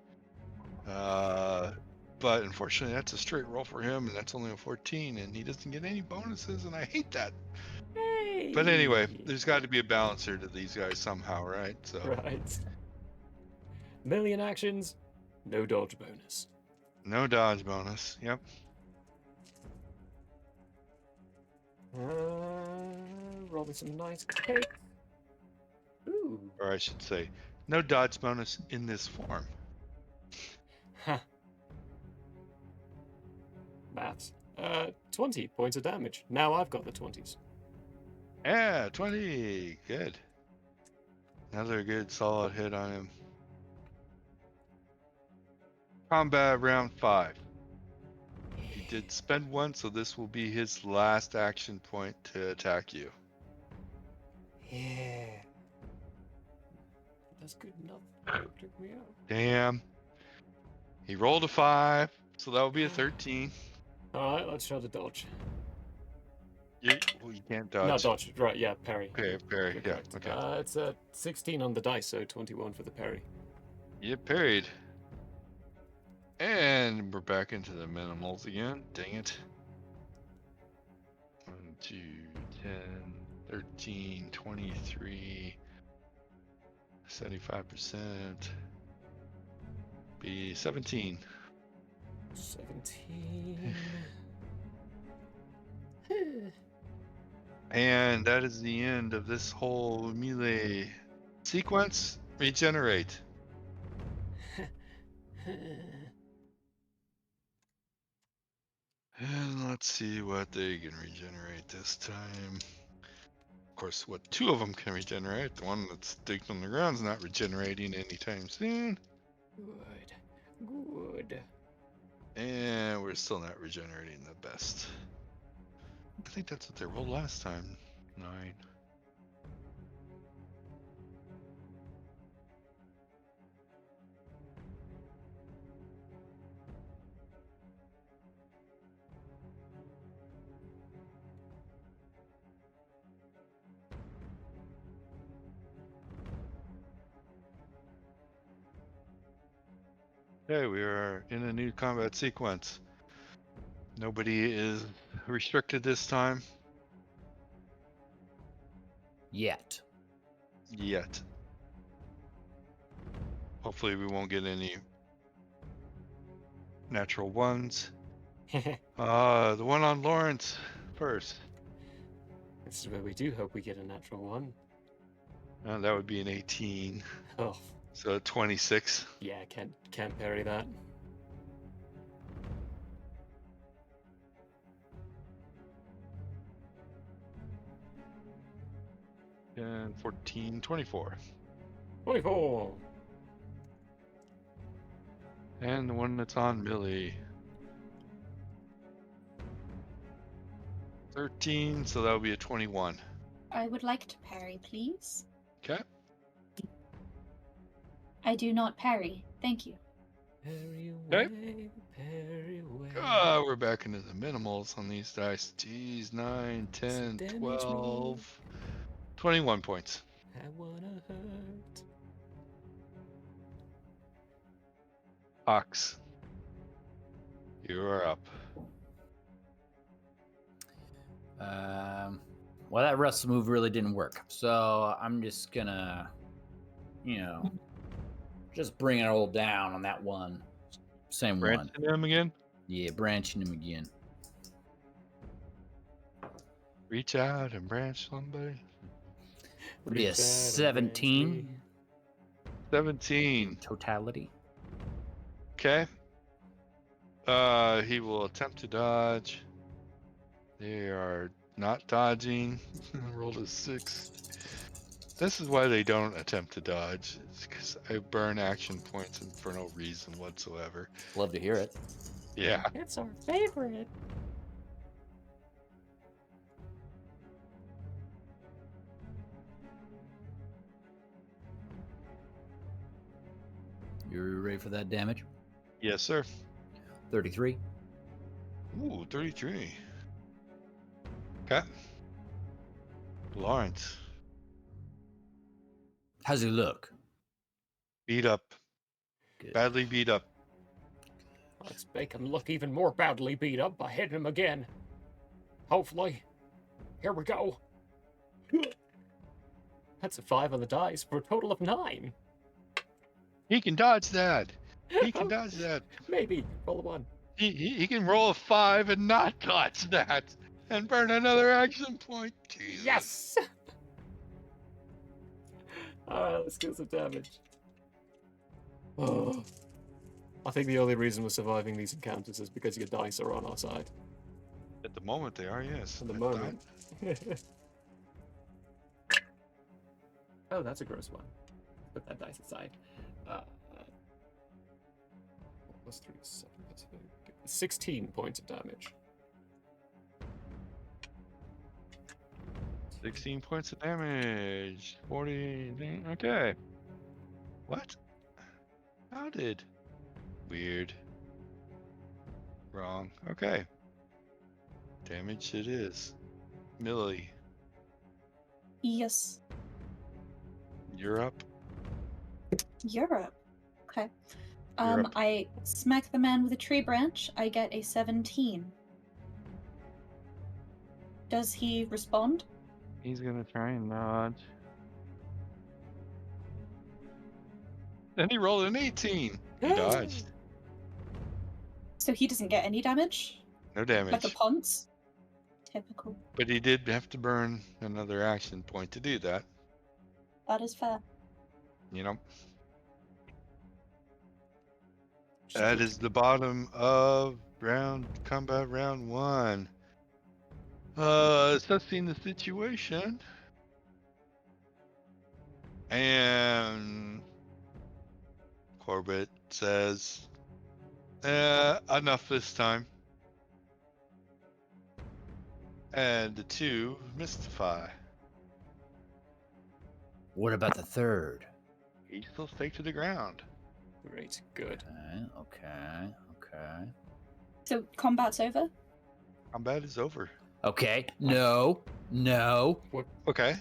[SPEAKER 2] But unfortunately, that's a straight roll for him, and that's only a 14, and he doesn't get any bonuses, and I hate that.
[SPEAKER 5] Hey.
[SPEAKER 2] But anyway, there's got to be a balancer to these guys somehow, right? So
[SPEAKER 5] Right. Million actions, no dodge bonus.
[SPEAKER 2] No dodge bonus. Yep.
[SPEAKER 5] Rolling some nice cake. Ooh.
[SPEAKER 2] Or I should say, no dodge bonus in this form.
[SPEAKER 5] Ha. Maths. 20 points of damage. Now I've got the 20s.
[SPEAKER 2] Yeah, 20. Good. Another good solid hit on him. Combat round 5. He did spend one, so this will be his last action point to attack you.
[SPEAKER 5] Yeah. That's good enough. Took me out.
[SPEAKER 2] Damn. He rolled a 5, so that will be a 13.
[SPEAKER 5] Alright, let's try to dodge.
[SPEAKER 2] You can't dodge.
[SPEAKER 5] Not dodge, right, yeah, parry.
[SPEAKER 2] Okay, parry,
[SPEAKER 5] You're
[SPEAKER 2] yeah,
[SPEAKER 5] correct.
[SPEAKER 2] okay.
[SPEAKER 5] It's a 16 on the dice, so 21 for the parry.
[SPEAKER 2] You parried. And we're back into the minimals again. Dang it. 1, 2, 10, 13, 23, 75%. Be 17.
[SPEAKER 5] 17.
[SPEAKER 2] And that is the end of this whole melee sequence. Regenerate. And let's see what they can regenerate this time. Of course, what 2 of them can regenerate. The one that's digged on the ground is not regenerating anytime soon.
[SPEAKER 5] Good.
[SPEAKER 2] And we're still not regenerating the best. I think that's what they rolled last time. 9. Okay, we are in a new combat sequence. Nobody is restricted this time.
[SPEAKER 4] Yet.
[SPEAKER 2] Yet. Hopefully we won't get any natural ones. The one on Lawrence first.
[SPEAKER 5] This is where we do hope we get a natural one.
[SPEAKER 2] That would be an 18.
[SPEAKER 5] Oh,
[SPEAKER 2] So 26.
[SPEAKER 5] yeah, can't parry that.
[SPEAKER 2] And 14, 24.
[SPEAKER 5] 24.
[SPEAKER 2] And the one that's on Millie. 13, so that would be a 21.
[SPEAKER 3] I would like to parry, please.
[SPEAKER 2] Okay.
[SPEAKER 3] I do not parry. Thank you.
[SPEAKER 5] Parry
[SPEAKER 2] Okay.
[SPEAKER 5] away, parry away.
[SPEAKER 2] We're back into the minimals on these dice. Jeez, 9, 10,
[SPEAKER 5] Damage
[SPEAKER 2] 12, 21 points.
[SPEAKER 5] I wanna hurt.
[SPEAKER 2] Ox, you are up.
[SPEAKER 4] Well, that wrestle move really didn't work. So I'm just gonna, just bring it all down on that one. Same one.
[SPEAKER 2] Branching him again?
[SPEAKER 4] Yeah, branching him again.
[SPEAKER 2] Reach out and branch somebody.
[SPEAKER 4] Would be a
[SPEAKER 5] Reach out and
[SPEAKER 4] 17
[SPEAKER 2] 17.
[SPEAKER 4] totality.
[SPEAKER 2] Okay. He will attempt to dodge. They are not dodging. Rolled a 6. This is why they don't attempt to dodge. It's because I burn action points for no reason whatsoever.
[SPEAKER 4] Love to hear it.
[SPEAKER 2] Yeah.
[SPEAKER 5] It's our favorite.
[SPEAKER 4] You ready for that damage?
[SPEAKER 2] Yes, sir.
[SPEAKER 4] 33.
[SPEAKER 2] Ooh, 33. Okay. Lawrence.
[SPEAKER 4] How's he look?
[SPEAKER 2] Beat up.
[SPEAKER 4] Good.
[SPEAKER 2] Badly beat up.
[SPEAKER 5] Let's make him look even more badly beat up by hitting him again. Hopefully. Here we go. That's a 5 on the dice for a total of 9.
[SPEAKER 2] He can dodge that. He can dodge that.
[SPEAKER 5] Maybe. Roll a 1.
[SPEAKER 2] He can roll a 5 and not dodge that and burn another action point. Jesus.
[SPEAKER 5] Yes! Alright, let's do some damage. Oh. I think the only reason we're surviving these encounters is because your dice are on our side.
[SPEAKER 2] At the moment, they are, yes.
[SPEAKER 5] At the
[SPEAKER 2] At
[SPEAKER 5] moment. Oh, that's a gross one. Put that dice aside. Plus 3 is 7. That's 16 points of damage.
[SPEAKER 2] 16 points of damage. 40. Okay. What? How did? Weird. Wrong. Okay. Damage it is. Millie,
[SPEAKER 3] Yes.
[SPEAKER 2] you're up.
[SPEAKER 3] Europe. Okay.
[SPEAKER 2] You're up.
[SPEAKER 3] I smack the man with a tree branch. I get a 17. Does he respond?
[SPEAKER 2] He's gonna try and dodge. And he rolled an 18. He dodged.
[SPEAKER 3] So he doesn't get any damage?
[SPEAKER 2] No
[SPEAKER 3] Like
[SPEAKER 2] damage.
[SPEAKER 3] a ponce? Typical.
[SPEAKER 2] But he did have to burn another action point to do that.
[SPEAKER 3] That is fair.
[SPEAKER 2] You know? That is the bottom of combat round 1. Assessing the situation. And Corbett says, enough this time. And the 2 mystify.
[SPEAKER 4] What about the third?
[SPEAKER 2] He still stake to the ground.
[SPEAKER 5] Great, good.
[SPEAKER 4] Okay.
[SPEAKER 3] So combat's over?
[SPEAKER 2] Combat is over.
[SPEAKER 4] Okay. No.
[SPEAKER 2] Okay.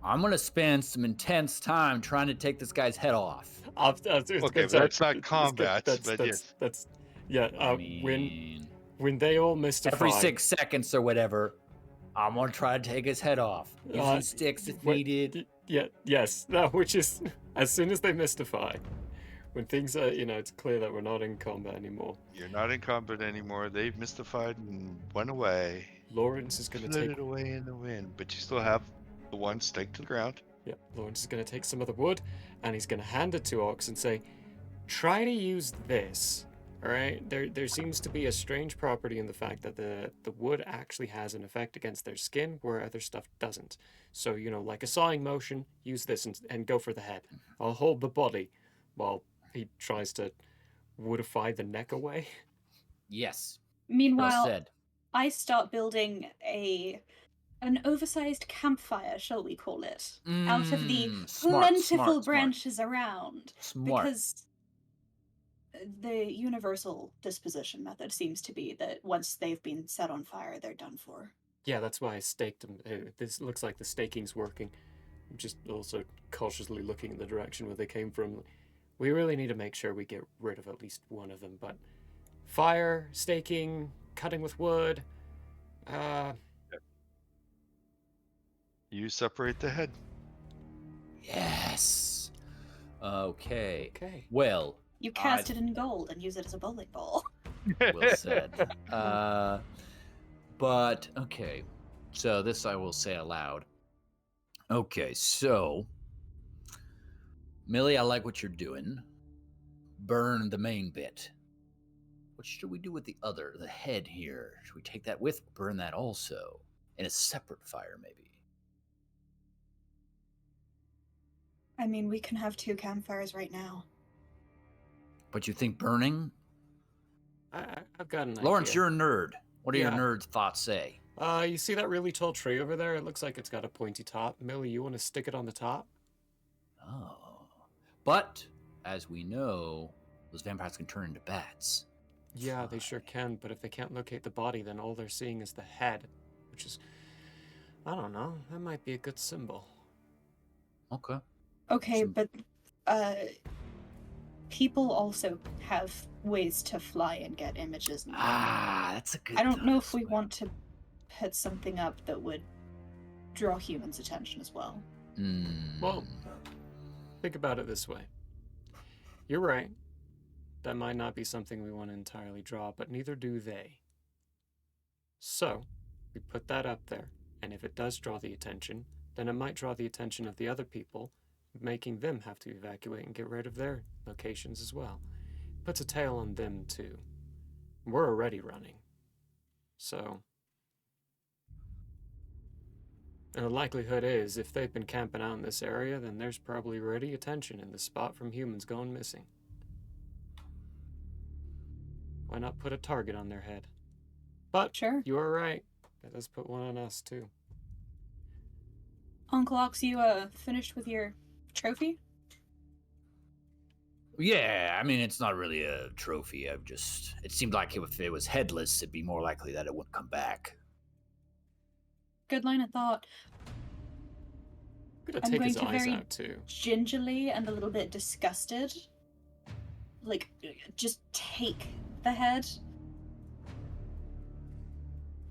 [SPEAKER 4] I'm gonna spend some intense time trying to take this guy's head off.
[SPEAKER 2] Okay, but that's not combat, but yes.
[SPEAKER 5] That's yeah.
[SPEAKER 4] I mean,
[SPEAKER 5] When they all mystify,
[SPEAKER 4] every 6 seconds or whatever, I'm gonna try to take his head off. Using sticks if needed.
[SPEAKER 5] Yes. No, which is as soon as they mystify, when things are, it's clear that we're not in combat anymore.
[SPEAKER 2] You're not in combat anymore. They've mystified and went away.
[SPEAKER 5] Lawrence is going to
[SPEAKER 2] Fled
[SPEAKER 5] take
[SPEAKER 2] it away in the wind, but you still have the one staked to the ground.
[SPEAKER 5] Yeah, Lawrence is going to take some of the wood, and he's going to hand it to Ox and say, "Try to use this." All right. There seems to be a strange property in the fact that the wood actually has an effect against their skin, where other stuff doesn't. So like a sawing motion, use this and go for the head. I'll hold the body while he tries to woodify the neck away.
[SPEAKER 4] Yes.
[SPEAKER 3] Meanwhile,
[SPEAKER 4] Well said.
[SPEAKER 3] I start building an oversized campfire, shall we call it, out of the plentiful branches around.
[SPEAKER 4] Smart.
[SPEAKER 3] Because the universal disposition method seems to be that once they've been set on fire, they're done for.
[SPEAKER 5] Yeah, that's why I staked them. This looks like the staking's working. I'm just also cautiously looking in the direction where they came from. We really need to make sure we get rid of at least one of them, but fire, staking, cutting with wood,
[SPEAKER 2] You separate the head.
[SPEAKER 4] Yes. Okay.
[SPEAKER 5] Okay.
[SPEAKER 4] Well,
[SPEAKER 3] You cast it in gold and use it as a bowling ball.
[SPEAKER 4] well said. But okay. So this I will say aloud. Okay, so Millie, I like what you're doing. Burn the main bit. What should we do with the head here? Should we take that with, burn that also? In a separate fire, maybe?
[SPEAKER 3] I mean, we can have 2 campfires right now.
[SPEAKER 4] But you think burning?
[SPEAKER 5] I've got an
[SPEAKER 4] Lawrence,
[SPEAKER 5] idea.
[SPEAKER 4] you're a nerd. What do your
[SPEAKER 5] Yeah.
[SPEAKER 4] nerd thoughts say?
[SPEAKER 5] You see that really tall tree over there? It looks like it's got a pointy top. Millie, you want to stick it on the top?
[SPEAKER 4] Oh. But, as we know, those vampires can turn into bats.
[SPEAKER 5] Yeah, they sure can, but if they can't locate the body, then all they're seeing is the head, which is, I don't know, that might be a good symbol.
[SPEAKER 4] Okay.
[SPEAKER 3] Okay, but people also have ways to fly and get images now.
[SPEAKER 4] That's a good
[SPEAKER 3] I don't know
[SPEAKER 4] thought
[SPEAKER 3] if we
[SPEAKER 4] as well.
[SPEAKER 3] want to put something up that would draw humans' attention as well.
[SPEAKER 5] Well, think about it this way. You're right. That might not be something we want to entirely draw, but neither do they. So, we put that up there, and if it does draw the attention, then it might draw the attention of the other people, making them have to evacuate and get rid of their locations as well. Puts a tail on them too. We're already running. So, and the likelihood is, if they've been camping out in this area, then there's probably already attention in the spot from humans going missing. Why not put a target on their head? But
[SPEAKER 3] Sure.
[SPEAKER 5] you are right. That does put one on us too.
[SPEAKER 3] Uncle Ox, you finished with your trophy?
[SPEAKER 4] Yeah, I mean, it's not really a trophy. It seemed like if it was headless, it'd be more likely that it wouldn't come back.
[SPEAKER 3] Good line of thought.
[SPEAKER 5] I'm gonna
[SPEAKER 3] I'm
[SPEAKER 5] take
[SPEAKER 3] going
[SPEAKER 5] his
[SPEAKER 3] to
[SPEAKER 5] eyes
[SPEAKER 3] very
[SPEAKER 5] out too.
[SPEAKER 3] gingerly and a little bit disgusted, like, just take the head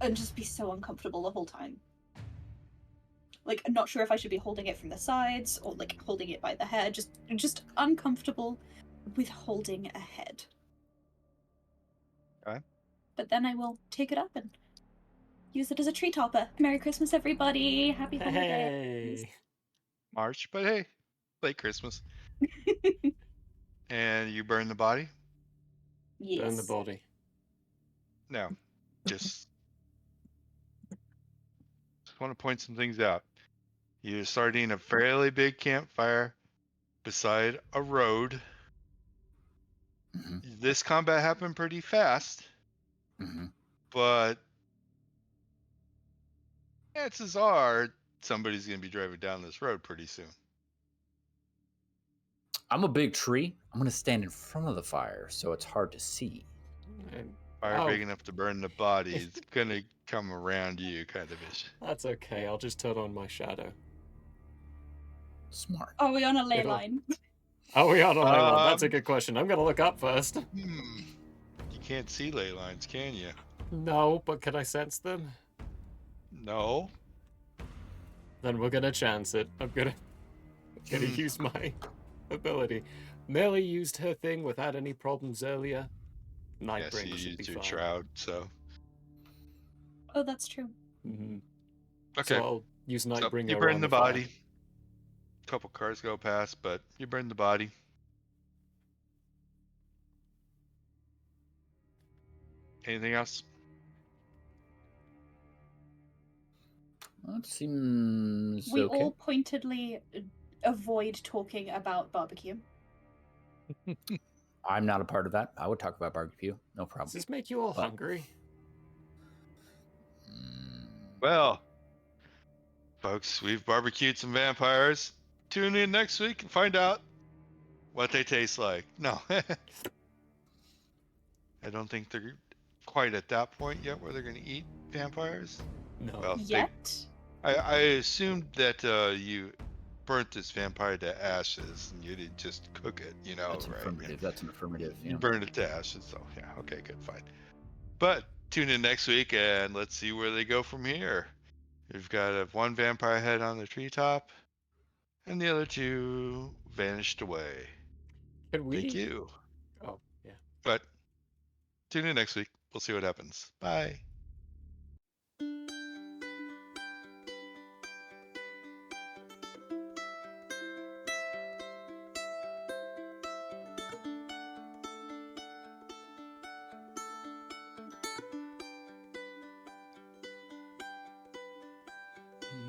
[SPEAKER 3] and just be so uncomfortable the whole time. Like, I'm not sure if I should be holding it from the sides or like holding it by the head. Just uncomfortable with holding a head.
[SPEAKER 2] Okay.
[SPEAKER 3] But then I will take it up and use it as a tree topper. Merry Christmas, everybody! Happy holidays!
[SPEAKER 5] Hey.
[SPEAKER 2] March, but hey, late Christmas. And you burn the body?
[SPEAKER 3] Yes.
[SPEAKER 5] Burn the body.
[SPEAKER 2] No. Just want to point some things out. You're starting a fairly big campfire beside a road.
[SPEAKER 4] Mm-hmm.
[SPEAKER 2] This combat happened pretty fast,
[SPEAKER 4] Mm-hmm.
[SPEAKER 2] but chances are somebody's going to be driving down this road pretty soon.
[SPEAKER 4] I'm a big tree. I'm gonna stand in front of the fire, so it's hard to see.
[SPEAKER 2] Fire
[SPEAKER 5] Oh.
[SPEAKER 2] big enough to burn the body is going to come around you, kind of ish.
[SPEAKER 5] That's okay. I'll just turn on my shadow.
[SPEAKER 4] Smart.
[SPEAKER 3] Are we on a ley
[SPEAKER 5] It'll-
[SPEAKER 3] line?
[SPEAKER 5] Are we on a ley line? That's a
[SPEAKER 2] Um,
[SPEAKER 5] good question. I'm gonna look up first.
[SPEAKER 2] You can't see ley lines, can you?
[SPEAKER 5] No, but can I sense them?
[SPEAKER 2] No.
[SPEAKER 5] Then we're gonna chance it. I'm gonna use my ability. Melly used her thing without any problems earlier.
[SPEAKER 2] Yes,
[SPEAKER 5] Nightbane
[SPEAKER 2] you
[SPEAKER 5] should
[SPEAKER 2] used
[SPEAKER 5] be
[SPEAKER 2] your
[SPEAKER 5] fine.
[SPEAKER 2] shroud, so.
[SPEAKER 3] Oh, that's true.
[SPEAKER 5] Mm-hmm.
[SPEAKER 2] Okay.
[SPEAKER 5] So I'll use
[SPEAKER 2] So
[SPEAKER 5] Nightbringer
[SPEAKER 2] you
[SPEAKER 5] around
[SPEAKER 2] burn the
[SPEAKER 5] fire.
[SPEAKER 2] body. A couple cars go past, but you burn the body. Anything else?
[SPEAKER 4] That seems
[SPEAKER 3] We
[SPEAKER 4] okay.
[SPEAKER 3] all pointedly avoid talking about barbecue.
[SPEAKER 4] I'm not a part of that. I would talk about barbecue, no
[SPEAKER 5] Does
[SPEAKER 4] problem.
[SPEAKER 5] this make you all
[SPEAKER 4] But-
[SPEAKER 5] hungry?
[SPEAKER 2] Well, folks, we've barbecued some vampires. Tune in next week and find out what they taste like. No. I don't think they're quite at that point yet where they're going to eat vampires.
[SPEAKER 5] No.
[SPEAKER 2] Well,
[SPEAKER 3] Yet?
[SPEAKER 2] I assumed that you burnt this vampire to ashes and you didn't just cook it, you know,
[SPEAKER 4] That's an
[SPEAKER 2] right?
[SPEAKER 4] affirmative. That's an affirmative.
[SPEAKER 2] You
[SPEAKER 4] Yeah.
[SPEAKER 2] burned it to ashes, so yeah, okay, good, fine. But tune in next week and let's see where they go from here. We've got one vampire head on the treetop, and the other two vanished away.
[SPEAKER 5] Can we?
[SPEAKER 2] Thank you.
[SPEAKER 5] Oh, yeah.
[SPEAKER 2] But tune in next week. We'll see what happens. Bye.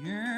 [SPEAKER 1] Yeah.